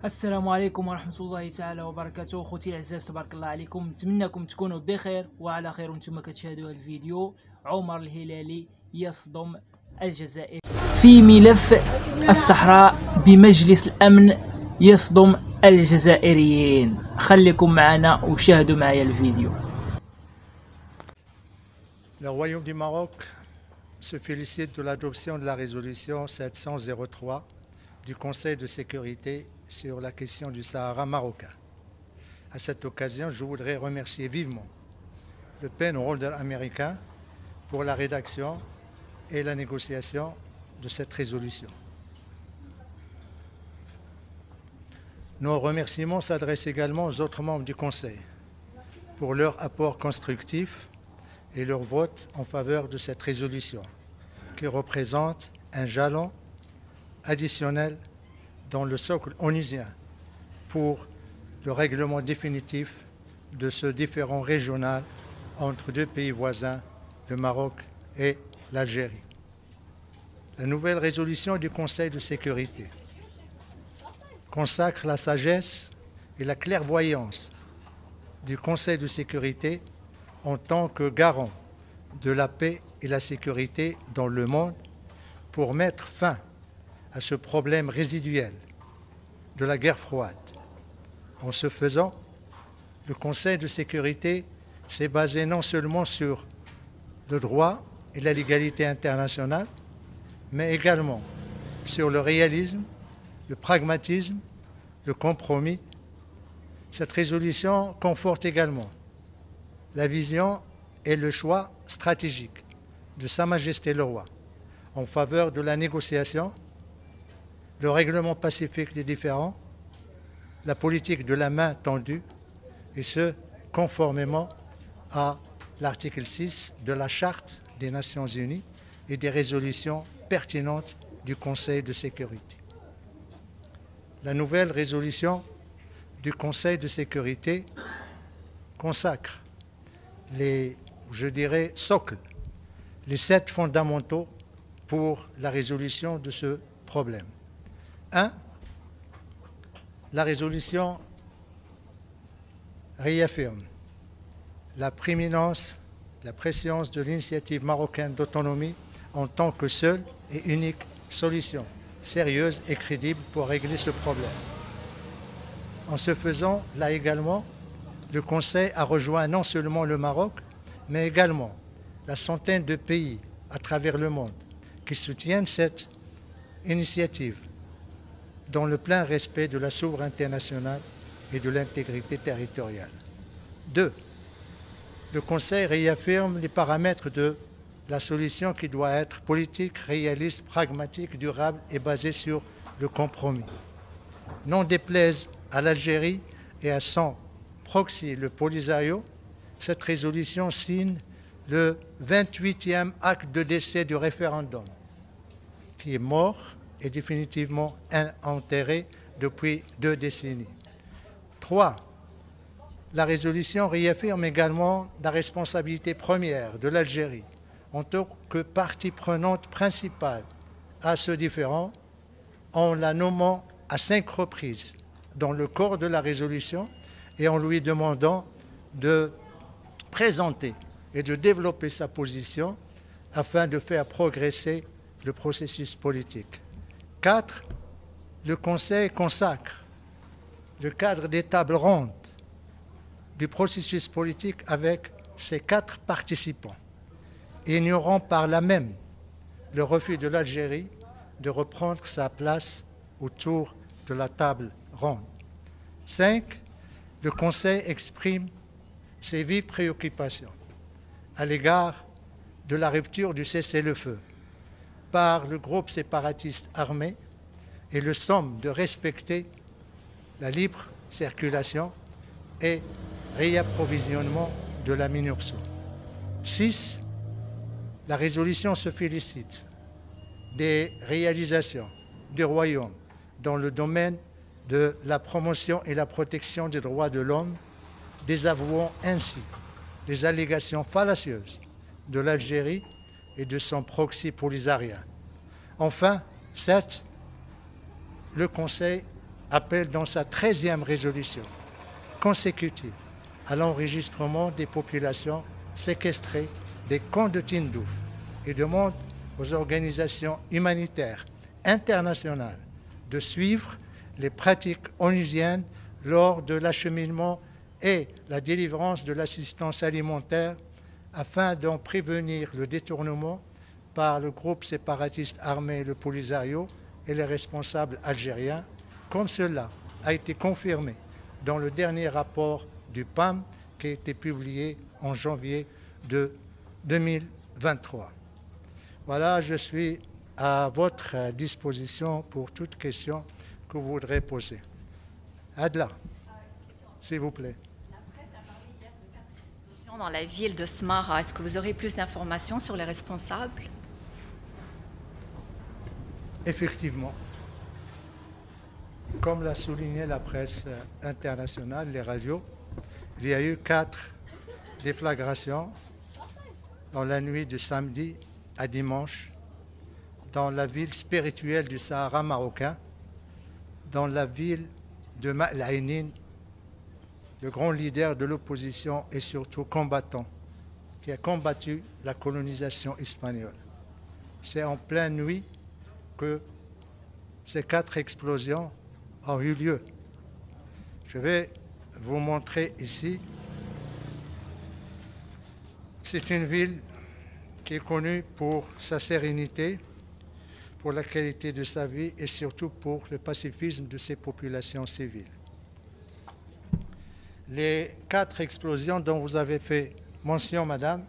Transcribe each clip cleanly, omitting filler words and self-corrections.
السلام عليكم ورحمة الله تعالى وبركاته. خوتي العزاز، تبارك الله عليكم. نتمنىكم تكونوا بخير وعلى خير وانتم كتشاهدوا هذا الفيديو. عمر الهلالي يصدم الجزائر في ملف الصحراء بمجلس الأمن، يصدم الجزائريين. خليكم معنا وشاهدوا معايا الفيديو. Le Royaume du Maroc se félicite de l'adoption de la résolution 700-03 du Conseil de sécurité sur la question du Sahara marocain. À cette occasion, je voudrais remercier vivement le Penholder américain pour la rédaction et la négociation de cette résolution. Nos remerciements s'adressent également aux autres membres du Conseil pour leur apport constructif et leur vote en faveur de cette résolution, qui représente un jalon additionnel dans le socle onusien pour le règlement définitif de ce différend régional entre deux pays voisins, le Maroc et l'Algérie. La nouvelle résolution du Conseil de sécurité consacre la sagesse et la clairvoyance du Conseil de sécurité en tant que garant de la paix et la sécurité dans le monde pour mettre fin à ce problème résiduel de la guerre froide. En ce faisant, le Conseil de sécurité s'est basé non seulement sur le droit et la légalité internationale, mais également sur le réalisme, le pragmatisme, le compromis. Cette résolution conforte également la vision et le choix stratégique de Sa Majesté le Roi en faveur de la négociation, le règlement pacifique des différends, la politique de la main tendue, et ce, conformément à l'article 6 de la Charte des Nations Unies et des résolutions pertinentes du Conseil de sécurité. La nouvelle résolution du Conseil de sécurité consacre les, socles, les 7 fondamentaux pour la résolution de ce problème. 1. La résolution réaffirme la prééminence, la préscience de l'initiative marocaine d'autonomie en tant que seule et unique solution sérieuse et crédible pour régler ce problème. En ce faisant, là également, le Conseil a rejoint non seulement le Maroc, mais également la centaine de pays à travers le monde qui soutiennent cette initiative dans le plein respect de la souveraineté nationale et de l'intégrité territoriale. 2. Le Conseil réaffirme les paramètres de la solution qui doit être politique, réaliste, pragmatique, durable et basée sur le compromis. Non déplaise à l'Algérie et à son proxy, le Polisario, cette résolution signe le 28e acte de décès du référendum, qui est mort et définitivement enterré depuis 2 décennies. 3. La résolution réaffirme également la responsabilité première de l'Algérie en tant que partie prenante principale à ce différend, en la nommant à 5 reprises dans le corps de la résolution et en lui demandant de présenter et de développer sa position afin de faire progresser le processus politique. 4. Le Conseil consacre le cadre des tables rondes du processus politique avec ses 4 participants, ignorant par là même le refus de l'Algérie de reprendre sa place autour de la table ronde. 5. Le Conseil exprime ses vives préoccupations à l'égard de la rupture du cessez-le-feu par le groupe séparatiste armé et le somme de respecter la libre circulation et réapprovisionnement de la MINURSO. 6. La résolution se félicite des réalisations du Royaume dans le domaine de la promotion et la protection des droits de l'homme, désavouant ainsi les allégations fallacieuses de l'Algérie et de son proxy polisarien. Enfin, 7. Le Conseil appelle dans sa 13e résolution consécutive à l'enregistrement des populations séquestrées des camps de Tindouf et demande aux organisations humanitaires internationales de suivre les pratiques onusiennes lors de l'acheminement et la délivrance de l'assistance alimentaire afin d'en prévenir le détournement par le groupe séparatiste armé le Polisario et les responsables algériens, comme cela a été confirmé dans le dernier rapport du PAM qui a été publié en janvier de 2023. Voilà, je suis à votre disposition pour toute question que vous voudrez poser. Adla, s'il vous plaît. La presse a parlé hier de 4 explosions dans la ville de Smara. Est-ce que vous aurez plus d'informations sur les responsables? Effectivement, comme l'a souligné la presse internationale, les radios, il y a eu 4 déflagrations dans la nuit de samedi à dimanche dans la ville spirituelle du Sahara marocain, dans la ville de Ma'laïnin, le grand leader de l'opposition et surtout combattant, qui a combattu la colonisation espagnole. C'est en pleine nuit que ces 4 explosions ont eu lieu. Je vais vous montrer ici. C'est une ville qui est connue pour sa sérénité, pour la qualité de sa vie et surtout pour le pacifisme de ses populations civiles. Les 4 explosions dont vous avez fait mention, madame,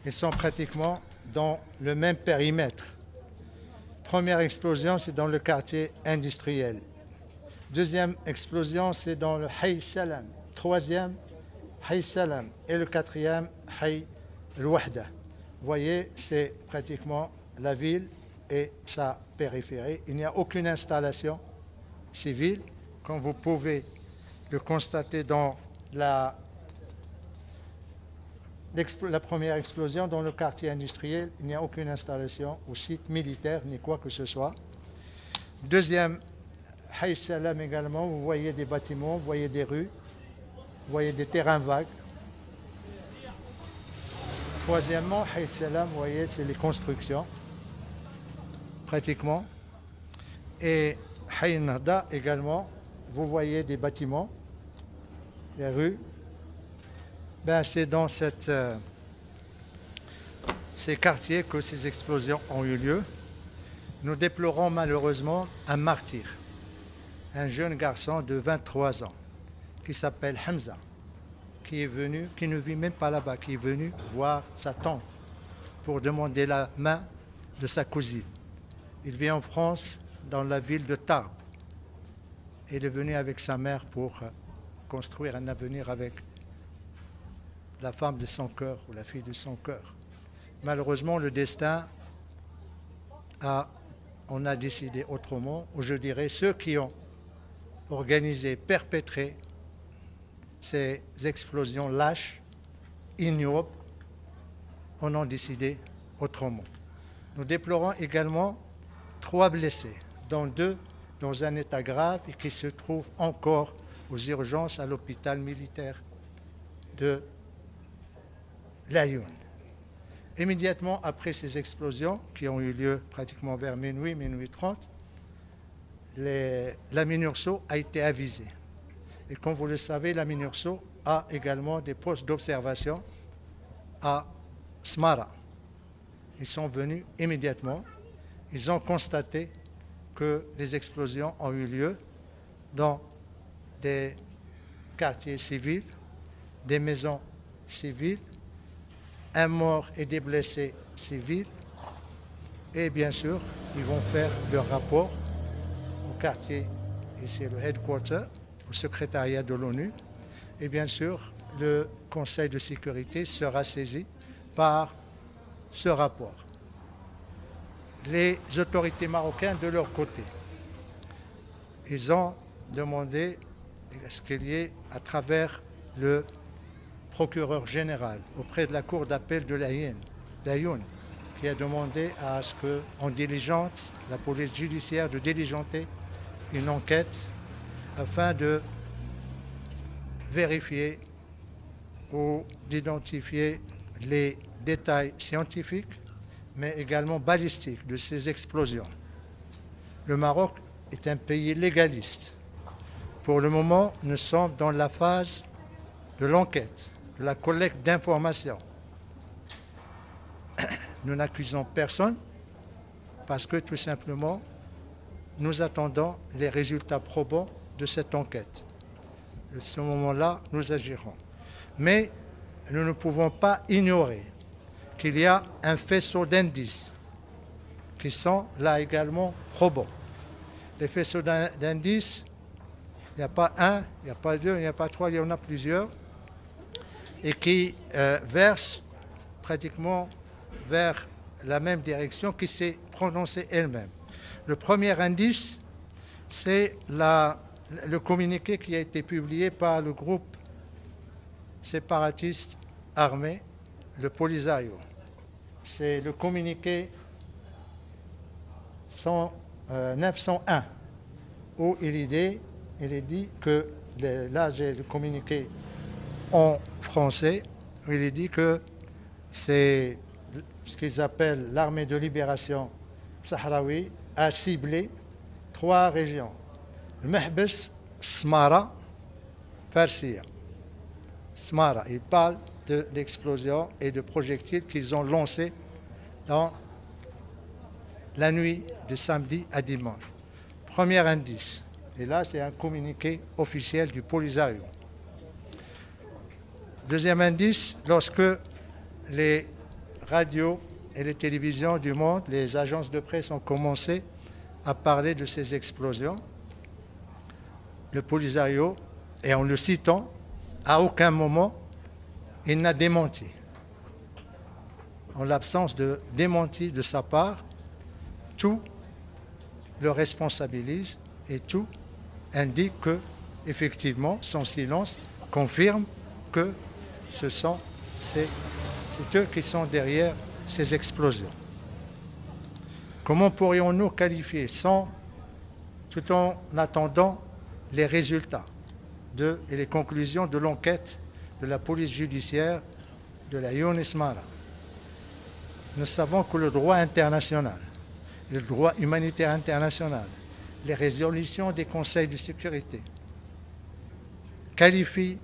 elles sont pratiquement dans le même périmètre. Première explosion, c'est dans le quartier industriel. Deuxième explosion, c'est dans le Hay Salam. Troisième, Hay Salam. Et le 4e, Hay El-Wahda. Vous voyez, c'est pratiquement la ville et sa périphérie. Il n'y a aucune installation civile, comme vous pouvez le constater dans la première explosion dans le quartier industriel. Il n'y a aucune installation ou site militaire ni quoi que ce soit. Deuxième, Hay Salam également, vous voyez des bâtiments, vous voyez des rues, vous voyez des terrains vagues. Troisièmement, Hay Salam, vous voyez, c'est les constructions, pratiquement. Et Hay Nahda également, vous voyez des bâtiments, des rues. Ben, c'est dans ces quartiers que ces explosions ont eu lieu. Nous déplorons malheureusement un martyr, un jeune garçon de 23 ans qui s'appelle Hamza, qui est venu, qui ne vit même pas là-bas, qui est venu voir sa tante pour demander la main de sa cousine. Il vit en France, dans la ville de Tarbes. Il est venu avec sa mère pour construire un avenir avec la femme de son cœur ou la fille de son cœur. Malheureusement, le destin on a décidé autrement, ou je dirais ceux qui ont organisé, perpétré ces explosions lâches, ignobles, en ont décidé autrement. Nous déplorons également 3 blessés, dont 2 dans un état grave et qui se trouvent encore aux urgences à l'hôpital militaire de Laayoune. Immédiatement après ces explosions, qui ont eu lieu pratiquement vers minuit, minuit 30, la MINURSO a été avisée. Et comme vous le savez, la MINURSO a également des postes d'observation à Smara. Ils sont venus immédiatement. Ils ont constaté que les explosions ont eu lieu dans des quartiers civils, des maisons civiles, un mort et des blessés civils. Et bien sûr, ils vont faire leur rapport au quartier, ici le headquarter, au secrétariat de l'ONU. Et bien sûr, le Conseil de sécurité sera saisi par ce rapport. Les autorités marocaines, de leur côté, ils ont demandé à ce qu'il y ait, à travers le procureur général, auprès de la cour d'appel de Laayoune, qui a demandé à ce qu'on diligente, la police judiciaire de diligenter une enquête afin de vérifier ou d'identifier les détails scientifiques, mais également balistiques de ces explosions. Le Maroc est un pays légaliste. Pour le moment, nous sommes dans la phase de l'enquête, de la collecte d'informations. Nous n'accusons personne parce que tout simplement, nous attendons les résultats probants de cette enquête. À ce moment-là, nous agirons. Mais nous ne pouvons pas ignorer qu'il y a un faisceau d'indices qui sont là également probants. Les faisceaux d'indices, il n'y a pas un, il n'y a pas deux, il n'y a pas trois, il y en a plusieurs, et qui versent pratiquement vers la même direction qui s'est prononcée elle-même. Le premier indice, c'est le communiqué qui a été publié par le groupe séparatiste armé, le Polisario. C'est le communiqué 901, où il est dit que, là j'ai le communiqué en français, où il est dit que c'est ce qu'ils appellent l'armée de libération sahraoui a ciblé 3 régions. Le Mehbes, Smara, Farsia. Smara, il parle de l'explosion et de projectiles qu'ils ont lancés dans la nuit de samedi à dimanche. Premier indice. Et là, c'est un communiqué officiel du Polisario. Deuxième indice, lorsque les radios et les télévisions du monde, les agences de presse ont commencé à parler de ces explosions, le Polisario, et en le citant, à aucun moment, il n'a démenti. En l'absence de démenti de sa part, tout le responsabilise et tout indique que, effectivement, son silence confirme que c'est eux qui sont derrière ces explosions. Comment pourrions-nous qualifier tout en attendant les résultats et les conclusions de l'enquête de la police judiciaire de la Younes Mara? Nous savons que le droit international, le droit humanitaire international, les résolutions des conseils de sécurité qualifient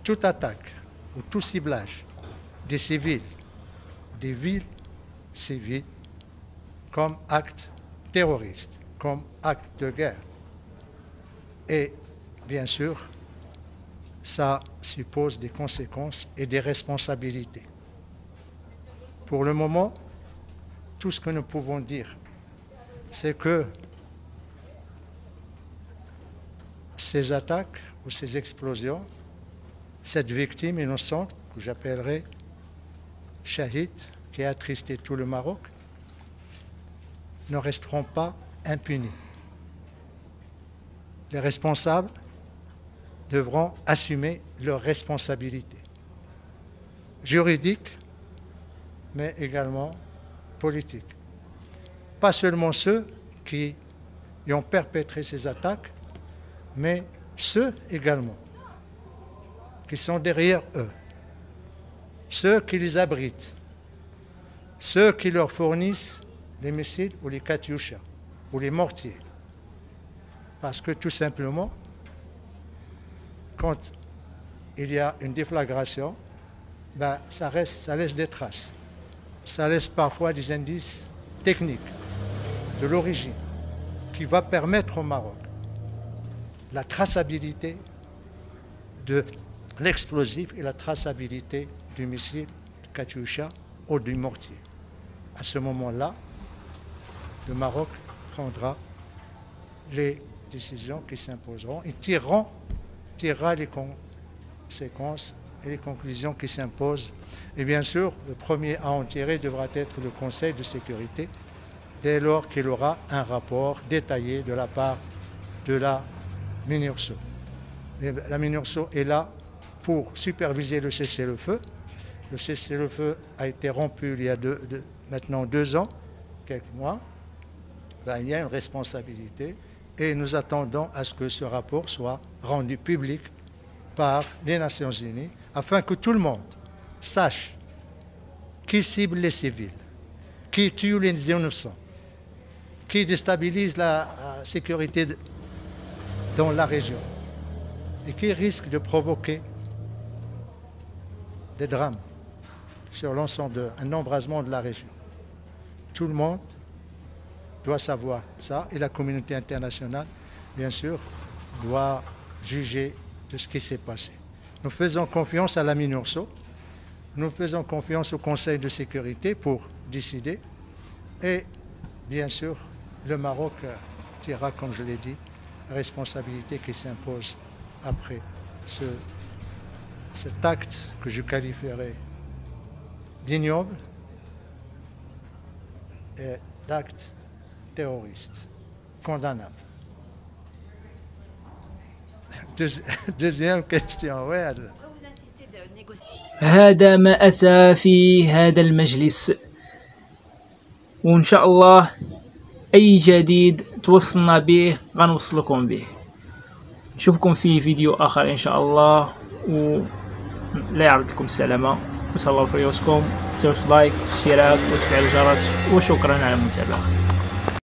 toute attaque ou tout ciblage des civils, des villes civiles, comme acte terroriste, comme acte de guerre. Et bien sûr, ça suppose des conséquences et des responsabilités. Pour le moment, tout ce que nous pouvons dire, c'est que ces attaques ou ces explosions, cette victime innocente, que j'appellerai Shahid, qui a attristé tout le Maroc, ne resteront pas impunis. Les responsables devront assumer leurs responsabilités juridiques, mais également politiques. Pas seulement ceux qui ont perpétré ces attaques, mais ceux également qui sont derrière eux, ceux qui les abritent, ceux qui leur fournissent les missiles ou les katyusha ou les mortiers. Parce que tout simplement, quand il y a une déflagration, ça laisse des traces. Ça laisse parfois des indices techniques de l'origine qui va permettre au Maroc la traçabilité de l'explosif et la traçabilité du missile, du katyusha ou du mortier. À ce moment-là, le Maroc prendra les décisions qui s'imposeront et tirera les conséquences et les conclusions qui s'imposent. Et bien sûr, le premier à en tirer devra être le Conseil de sécurité, dès lors qu'il aura un rapport détaillé de la part de la MINURSO. La MINURSO est là pour superviser le cessez-le-feu. Le cessez-le-feu a été rompu il y a maintenant 2 ans, quelques mois. Il y a une responsabilité et nous attendons à ce que ce rapport soit rendu public par les Nations Unies afin que tout le monde sache qui cible les civils, qui tue les innocents, qui déstabilise la sécurité dans la région et qui risque de provoquer des drames sur l'ensemble d'un embrasement de la région. Tout le monde doit savoir ça et la communauté internationale, bien sûr, doit juger de ce qui s'est passé. Nous faisons confiance à la MINURSO, nous faisons confiance au Conseil de sécurité pour décider et bien sûr le Maroc tirera, comme je l'ai dit, la responsabilité qui s'impose après cet acte que je qualifierais d'ignoble et d'acte terroriste, condamnable. Deuxième question, oui. هذا ما أسى في هذا المجلس، وإن شاء الله أي جديد توصلنا به غنوصلكم به. نشوفكم في فيديو آخر إن شاء الله، ولا يعرضكم السلامة، وصلوا في ريوسكم، تسووا لايك، اشتراك وتفعيل الجرس، وشكرا على المتابعة.